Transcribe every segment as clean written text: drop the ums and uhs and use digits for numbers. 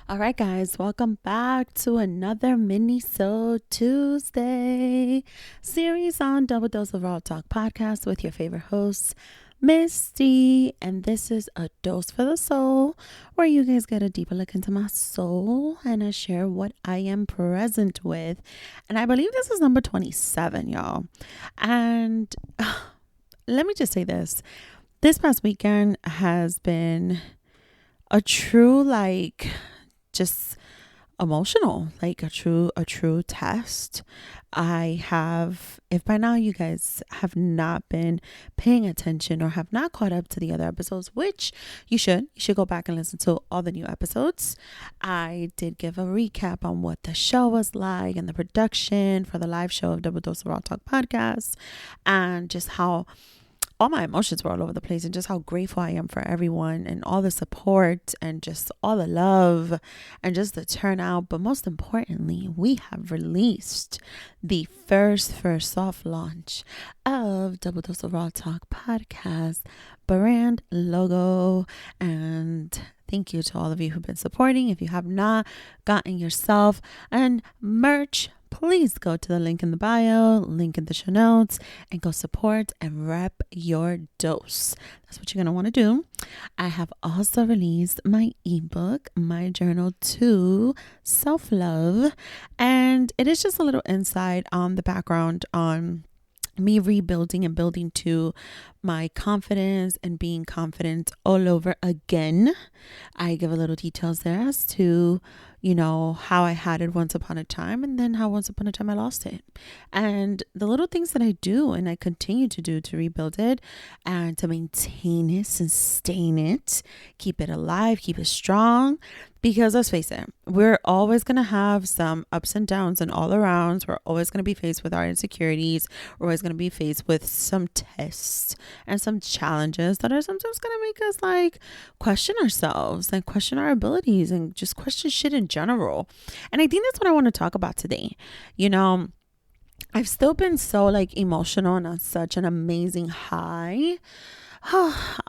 All right, guys, welcome back to another mini-sode Tuesday series on Double Dose of Raw Talk podcast with your favorite hosts, Misty. And this is a dose for the soul, where you guys get a deeper look into my soul and I share what I am present with. And I believe this is number 27, y'all. And let me just say this. This past weekend has been a true, just emotional, like a true test. If by now you guys have not been paying attention or have not caught up to the other episodes, which you should go back and listen to all the new episodes. I did give a recap on what the show was like and the production for the live show of Double Dose of Raw Talk podcast, and just how all my emotions were all over the place, and just how grateful I am for everyone and all the support and just all the love and just the turnout. But most importantly, we have released the first soft launch of Double Dose of Raw Talk podcast brand logo. And thank you to all of you who've been supporting. If you have not gotten yourself and merch, please go to the link in the bio, link in the show notes, and go support and rep your dose. That's what you're going to want to do. I have also released my ebook, My Journal to Self-Love, and it is just a little insight on the background on me rebuilding and building to my confidence and being confident all over again. I give a little details there as to, how I had it once upon a time, and then how once upon a time I lost it, and the little things that I do and I continue to do to rebuild it and to maintain it, sustain it, keep it alive, keep it strong. Because let's face it, we're always going to have some ups and downs and all arounds. We're always going to be faced with our insecurities. We're always going to be faced with some tests and some challenges that are sometimes going to make us question ourselves and question our abilities and just question shit in general. And I think that's what I want to talk about today. I've still been so emotional and on such an amazing high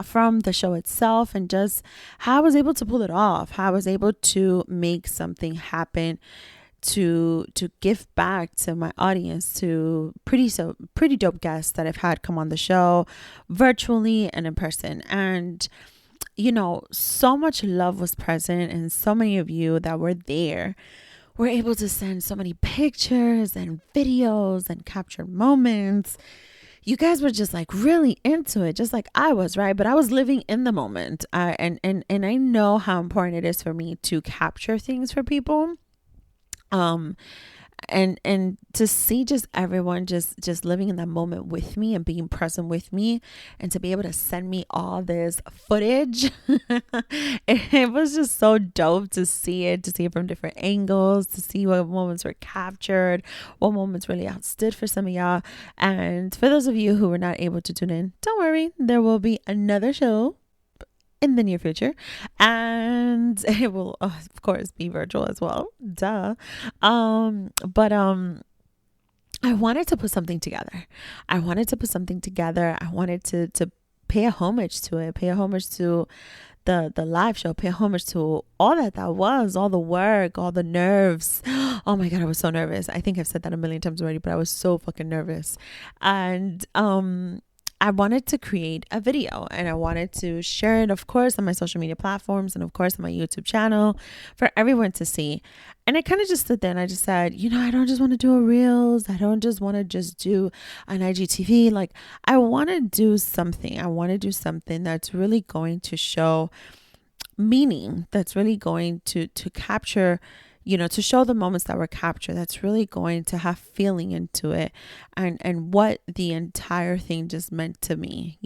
from the show itself, and just how I was able to pull it off, how I was able to make something happen, to give back to my audience, to pretty dope guests that I've had come on the show virtually and in person. And so much love was present, and so many of you that were there were able to send so many pictures and videos and capture moments. You guys were just really into it, just like I was, right? But I was living in the moment. And I know how important it is for me to capture things for people. And to see just everyone just living in that moment with me and being present with me, and to be able to send me all this footage. It was just so dope to see it from different angles, to see what moments were captured, what moments really outstood for some of y'all. And for those of you who were not able to tune in, don't worry, there will be another show in the near future, and it will of course be virtual as well, duh. But I wanted to put something together. I wanted to pay a homage to it, pay a homage to the live show, pay a homage to all that was, all the work, all the nerves. Oh my God, I was so nervous. I think I've said that a million times already, but I was so fucking nervous. And I wanted to create a video, and I wanted to share it, of course, on my social media platforms, and of course on my YouTube channel for everyone to see. And I kind of just stood there and I just said, I don't just want to do a Reels. I don't just want to just do an IGTV. I want to do something. I want to do something that's really going to show meaning, that's really going to capture, to show the moments that were captured, that's really going to have feeling into it, and what the entire thing just meant to me.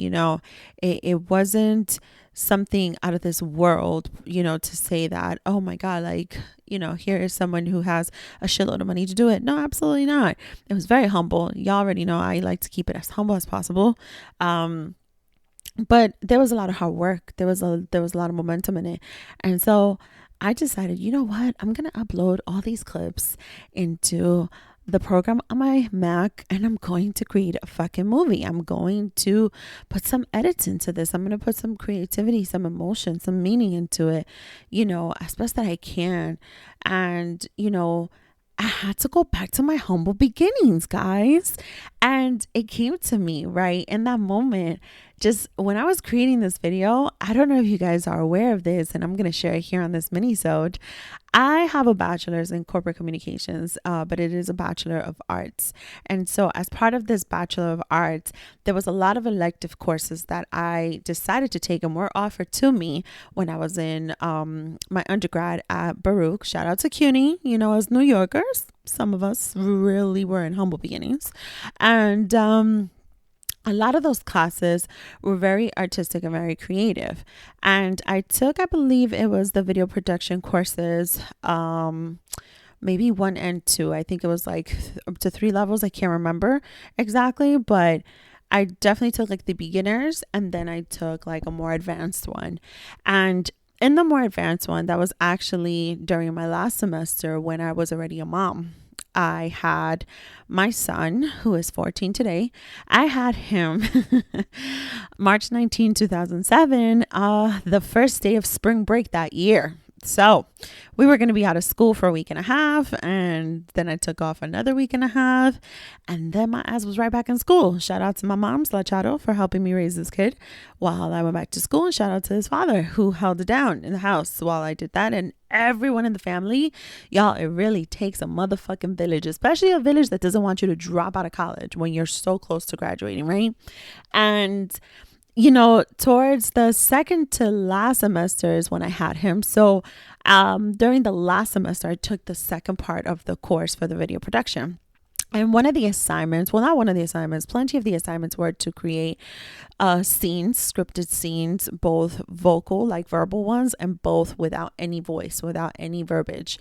It wasn't something out of this world, to say that, oh my God, here is someone who has a shitload of money to do it. No, absolutely not. It was very humble. Y'all already know I like to keep it as humble as possible. But there was a lot of hard work. There was a lot of momentum in it. And so I decided, you know what? I'm going to upload all these clips into the program on my Mac and I'm going to create a fucking movie. I'm going to put some edits into this. I'm going to put some creativity, some emotion, some meaning into it, as best that I can. And, I had to go back to my humble beginnings, guys. And it came to me right in that moment. Just when I was creating this video, I don't know if you guys are aware of this, and I'm going to share it here on this mini-sode. I have a bachelor's in corporate communications, but it is a bachelor of arts. And so as part of this bachelor of arts, there was a lot of elective courses that I decided to take and were offered to me when I was in my undergrad at Baruch. Shout out to CUNY, as New Yorkers. Some of us really were in humble beginnings. And a lot of those classes were very artistic and very creative. And I took, I believe it was the video production courses, maybe 1 and 2. I think it was like up to 3 levels. I can't remember exactly, but I definitely took like the beginners, and then I took like a more advanced one. And in the more advanced one, that was actually during my last semester when I was already a mom. I had my son, who is 14 today. I had him March 19, 2007, the first day of spring break that year. So we were going to be out of school for a week and a half, and then I took off another week and a half, and then my ass was right back in school. Shout out to my mom, Slachado, for helping me raise this kid while I went back to school, and shout out to his father who held it down in the house while I did that. And everyone in the family, y'all, it really takes a motherfucking village, especially a village that doesn't want you to drop out of college when you're so close to graduating, right? And towards the second to last semester is when I had him. So during the last semester, I took the second part of the course for the video production. And one of the assignments, well, not one of the assignments, plenty of the assignments were to create scenes, scripted scenes, both vocal, like verbal ones, and both without any voice, without any verbiage,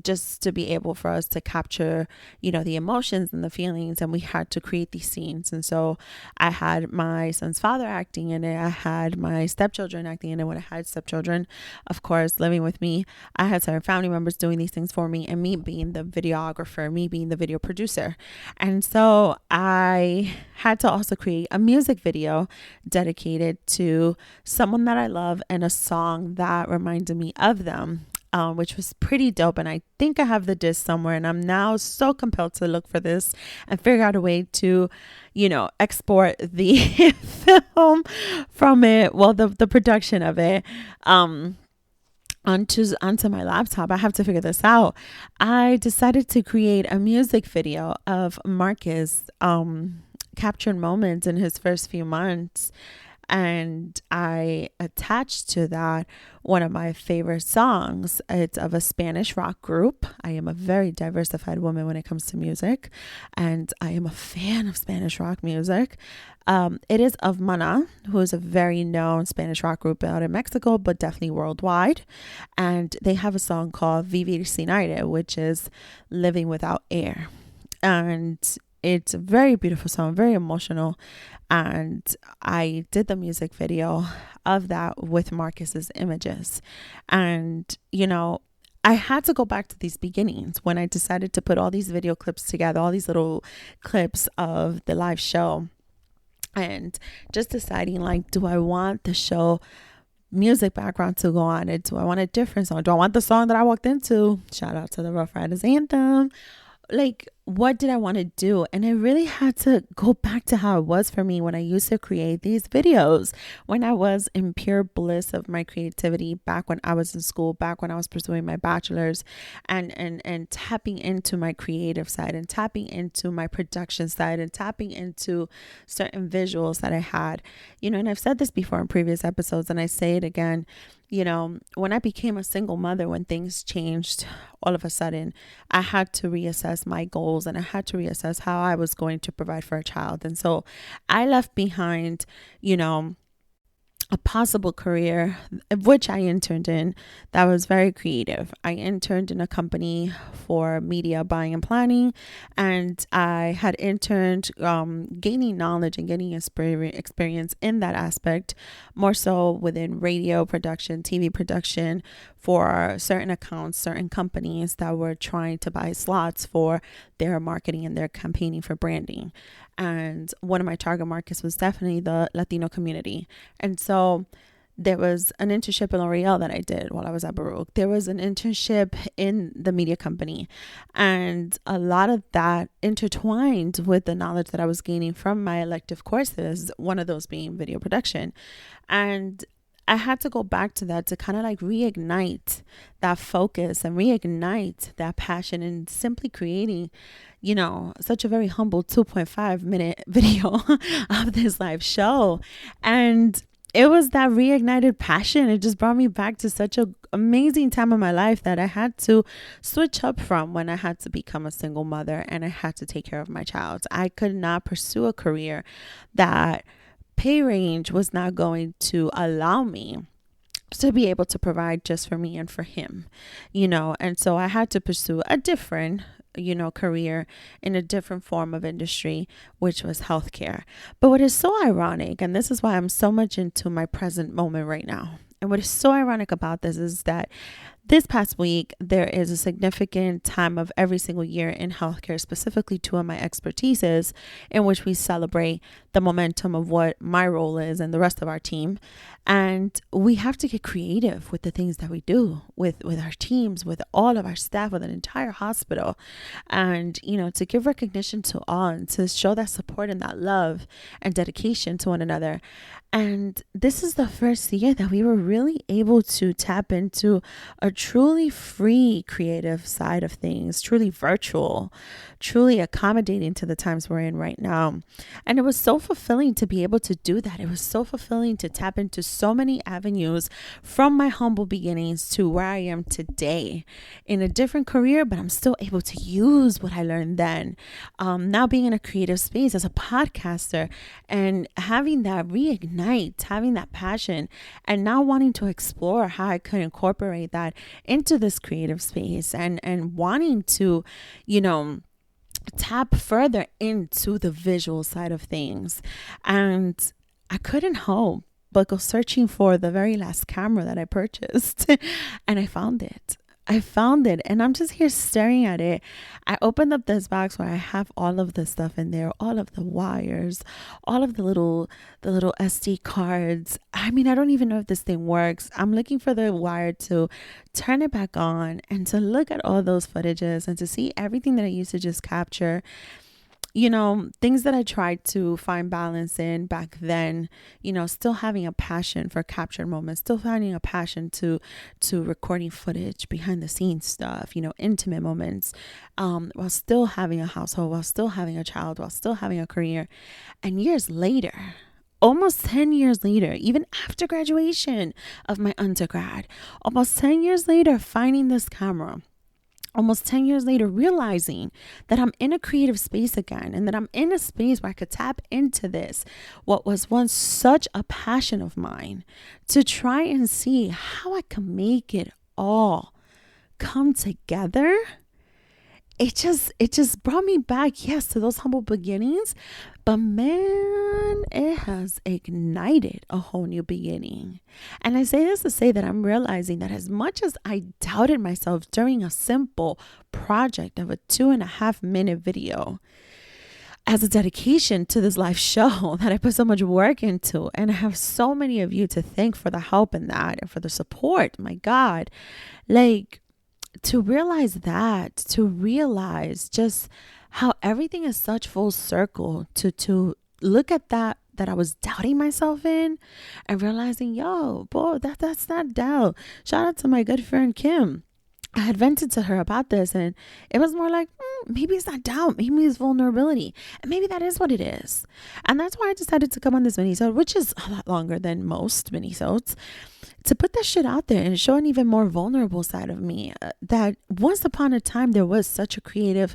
just to be able for us to capture, the emotions and the feelings. And we had to create these scenes. And so I had my son's father acting in it. I had my stepchildren acting in it when I had stepchildren, of course, living with me. I had certain family members doing these things for me, and me being the videographer, me being the video producer. And so I had to also create a music video dedicated to someone that I love and a song that reminded me of them, which was pretty dope. And I think I have the disc somewhere, and I'm now so compelled to look for this and figure out a way to, export the film from it. Well, the production of it, onto my laptop. I have to figure this out. I decided to create a music video of Marcus captured moments in his first few months, and I attached to that one of my favorite songs. It's of a Spanish rock group. I am a very diversified woman when it comes to music, and I am a fan of Spanish rock music. It is of Mana, who is a very known Spanish rock group out in Mexico, but definitely worldwide. And they have a song called Vivir Sin Aire, which is living without air. And it's a very beautiful song, very emotional. And I did the music video of that with Marcus's images. And, I had to go back to these beginnings when I decided to put all these video clips together, all these little clips of the live show. And just deciding, like, do I want the show music background to go on it? Do I want a different song? Do I want the song that I walked into? Shout out to the Rough Riders anthem. Like, what did I want to do? And I really had to go back to how it was for me when I used to create these videos, when I was in pure bliss of my creativity, back when I was in school, back when I was pursuing my bachelor's, and tapping into my creative side, and tapping into my production side, and tapping into certain visuals that I had, and I've said this before in previous episodes, and I say it again. When I became a single mother, when things changed all of a sudden, I had to reassess my goals, and I had to reassess how I was going to provide for a child. And so I left behind, a possible career, which I interned in, that was very creative. I interned in a company for media buying and planning, and I had interned gaining knowledge and gaining experience in that aspect, more so within radio production, TV production, for certain accounts, certain companies that were trying to buy slots for their marketing and their campaigning for branding. And one of my target markets was definitely the Latino community. And so there was an internship in L'Oreal that I did while I was at Baruch. There was an internship in the media company. And a lot of that intertwined with the knowledge that I was gaining from my elective courses, one of those being video production. And I had to go back to that to kind of like reignite that focus and reignite that passion in simply creating, such a very humble 2.5 minute video of this live show. And it was that reignited passion. It just brought me back to such an amazing time of my life that I had to switch up from when I had to become a single mother and I had to take care of my child. I could not pursue a career that pay range was not going to allow me to be able to provide just for me and for him, and so I had to pursue a different career in a different form of industry, which was healthcare. But what is so ironic, and this is why I'm so much into my present moment right now, and what is so ironic about this is that this past week, there is a significant time of every single year in healthcare, specifically two of my expertises, in which we celebrate the momentum of what my role is and the rest of our team. And we have to get creative with the things that we do with our teams, with all of our staff, with an entire hospital. And, to give recognition to all and to show that support and that love and dedication to one another. And this is the first year that we were really able to tap into a truly free creative side of things, truly virtual, truly accommodating to the times we're in right now. And it was so fulfilling to be able to do that. It was so fulfilling to tap into so many avenues from my humble beginnings to where I am today in a different career, but I'm still able to use what I learned then. Now being in a creative space as a podcaster and having that reignite, having that passion, and now wanting to explore how I could incorporate that into this creative space and wanting to, tap further into the visual side of things. And I couldn't help but go searching for the very last camera that I purchased and I found it. And I'm just here staring at it. I opened up this box where I have all of the stuff in there, all of the wires, all of the little SD cards. I mean, I don't even know if this thing works. I'm looking for the wire to turn it back on and to look at all those footages and to see everything that I used to just capture. Things that I tried to find balance in back then, still having a passion for captured moments, still finding a passion to recording footage, behind the scenes stuff, intimate moments, while still having a household, while still having a child, while still having a career. And years later, almost 10 years later, even after graduation of my undergrad, almost 10 years later, finding this camera, almost 10 years later, realizing that I'm in a creative space again and that I'm in a space where I could tap into this, what was once such a passion of mine, to try and see how I can make it all come together. It just brought me back, yes, to those humble beginnings, but man, it has ignited a whole new beginning. And I say this to say that I'm realizing that as much as I doubted myself during a simple project of a 2.5 minute video, as a dedication to this live show that I put so much work into, and I have so many of you to thank for the help in that and for the support, my God, to realize just how everything is such full circle, to look at that I was doubting myself in and realizing, boy, that's not doubt. Shout out to my good friend Kim. I had vented to her about this and it was more like, maybe it's not doubt, maybe it's vulnerability. And maybe that is what it is. And that's why I decided to come on this mini-sode, which is a lot longer than most mini-sodes, to put that shit out there and show an even more vulnerable side of me, that once upon a time there was such a creative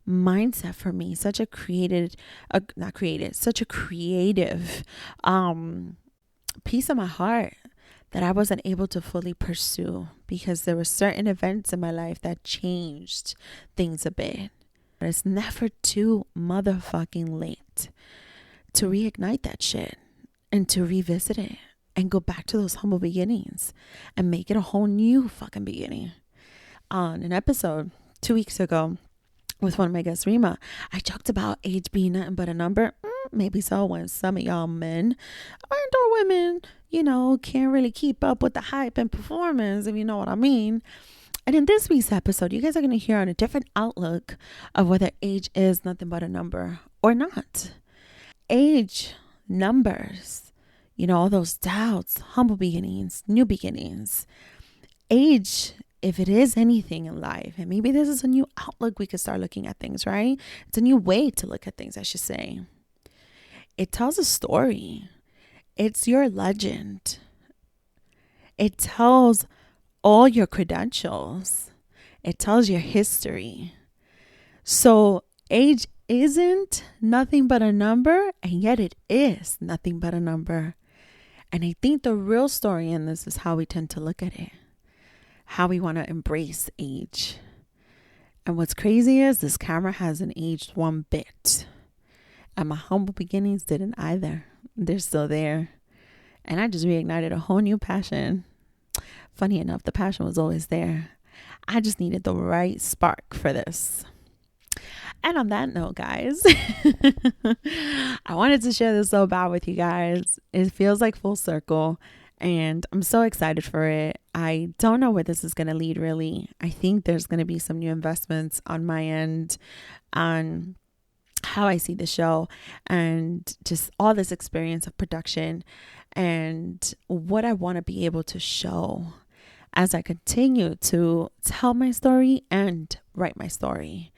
mindset for me, such a creative piece of my heart that I wasn't able to fully pursue because there were certain events in my life that changed things a bit. But it's never too motherfucking late to reignite that shit and to revisit it and go back to those humble beginnings and make it a whole new fucking beginning. On an episode 2 weeks ago with one of my guests, Rima, I joked about age being nothing but a number. Maybe so when some of y'all men or women, can't really keep up with the hype and performance, if you know what I mean. And in this week's episode, you guys are going to hear on a different outlook of whether age is nothing but a number or not. Age, numbers, all those doubts, humble beginnings, new beginnings. Age, if it is anything in life, and maybe this is a new outlook we could start looking at things, right? It's a new way to look at things, I should say. It tells a story. It's your legend. It tells all your credentials. It tells your history. So age isn't nothing but a number, and yet it is nothing but a number. And I think the real story in this is how we tend to look at it, how we want to embrace age. And what's crazy is this camera hasn't aged one bit. And my humble beginnings didn't either. They're still there. And I just reignited a whole new passion. Funny enough, the passion was always there. I just needed the right spark for this. And on that note, guys, I wanted to share this so bad with you guys. It feels like full circle, and I'm so excited for it. I don't know where this is going to lead, really. I think there's going to be some new investments on my end on how I see the show and just all this experience of production and what I want to be able to show as I continue to tell my story and write my story.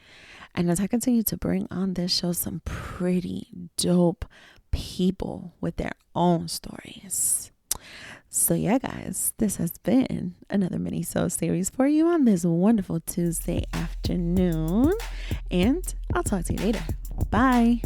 And as I continue to bring on this show some pretty dope people with their own stories. So yeah, guys, this has been another mini-sode series for you on this wonderful Tuesday afternoon. And I'll talk to you later. Bye.